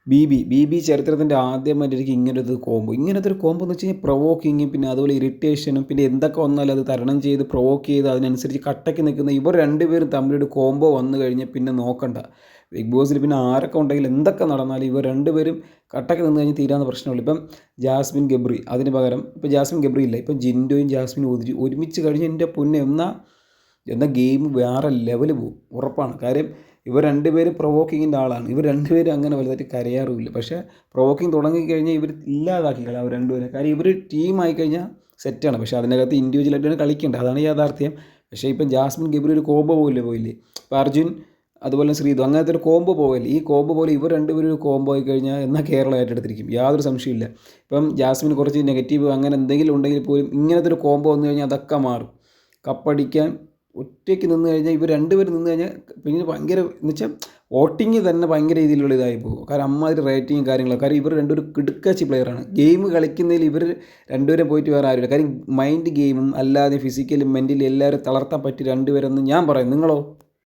B ചരിത്രത്തിൻ്റെ ആദ്യമായിട്ട് എനിക്ക് ഇങ്ങനത്തെ ഒരു കോംബോ എന്ന് വെച്ച് കഴിഞ്ഞാൽ പ്രൊവോക്കിങ്ങും പിന്നെ അതുപോലെ ഇറിറ്റേഷനും പിന്നെ എന്തൊക്കെ വന്നാലും അത് തരണം ചെയ്ത് പ്രൊവോക്ക് ചെയ്ത് അതിനനുസരിച്ച് കട്ടയ്ക്ക് നിൽക്കുന്ന ഇവർ രണ്ടുപേരും തമ്മിലൊരു കോംബോ വന്നു കഴിഞ്ഞാൽ പിന്നെ നോക്കണ്ട. ബിഗ് ബോസിൽ പിന്നെ ആരൊക്കെ ഉണ്ടെങ്കിലും എന്തൊക്കെ നടന്നാലും ഇവർ രണ്ടുപേരും കട്ടയ്ക്ക് നിന്ന് കഴിഞ്ഞാൽ തീരാവുന്ന പ്രശ്നമുള്ളൂ. ഇപ്പം ജാസ്മിൻ ഗബ്രി അതിന് പകരം ഇപ്പം ജാസ്മിൻ ഗബ്രി ഇല്ല, ഇപ്പം ജിൻഡോയും ജാസ്മിനും ഒരുമിച്ച് കഴിഞ്ഞ് എൻ്റെ പൊന്നെ എന്നാൽ ഗെയിം വേറെ ലെവൽ പോകും ഉറപ്പാണ്. കാര്യം ഇവർ രണ്ടുപേരും പ്രൊവോക്കിങ്ങിൻ്റെ ആളാണ്. ഇവർ രണ്ടുപേരും അങ്ങനെ വലുതായിട്ട് കരയാറുമില്ല. പക്ഷേ പ്രൊവോക്കിങ് തുടങ്ങിക്കഴിഞ്ഞാൽ ഇവർ ഇല്ലാതാക്കി കളയും അവർ രണ്ടുപേരും. കാര്യം ഇവർ ടീമായി കഴിഞ്ഞാൽ സെറ്റാണ്. പക്ഷേ അതിനകത്ത് ഇൻഡിവിജ്വലായിട്ടാണ് കളിക്കേണ്ടത്, അതാണ് യാഥാർത്ഥ്യം. പക്ഷേ ഇപ്പം ജാസ്മിൻ ഗബ്രി ഒരു കോംബോ പോയില്ലേ. ഇപ്പോൾ അർജുൻ അതുപോലെ ശ്രീതു അങ്ങനത്തെ ഒരു കോംബോ പോകല്ലേ. ഈ കോംബോ പോലെ ഇവർ രണ്ടുപേരും ഒരു കോംബോ ആയി കഴിഞ്ഞാൽ എന്നാൽ കേരളം ഏറ്റെടുത്തിരിക്കും, യാതൊരു സംശയമില്ല. ഇപ്പം ജാസ്മിന് കുറച്ച് നെഗറ്റീവ് അങ്ങനെ എന്തെങ്കിലും ഉണ്ടെങ്കിൽ പോലും ഇങ്ങനത്തെ ഒരു കോംബോ വന്നു കഴിഞ്ഞാൽ അതൊക്കെ മാറും. കപ്പടിക്കാൻ ഒറ്റയ്ക്ക് നിന്ന് കഴിഞ്ഞാൽ ഇവർ രണ്ടുപേരും നിന്ന് കഴിഞ്ഞാൽ പിന്നെ ഭയങ്കര എന്ന് വെച്ചാൽ വോട്ടിങ് തന്നെ ഭയങ്കര രീതിയിലുള്ള ഇതായി പോകും. കാരണം അമ്മാതിരി റേറ്റിങ്ങും കാര്യങ്ങളൊക്കെ. കാരണം ഇവർ രണ്ടുപേരും കിടുക്കാച്ചി പ്ലെയറാണ്. ഗെയിം കളിക്കുന്നതിൽ ഇവർ രണ്ടുപേരും പോയിട്ട് വേറെ ആരുമില്ല. കാര്യം മൈൻഡ് ഗെയിമും അല്ലാതെ ഫിസിക്കലും മെൻ്റലി എല്ലാവരും തളർത്താൻ പറ്റി രണ്ടുപേരെന്ന് ഞാൻ പറയും. നിങ്ങളോ?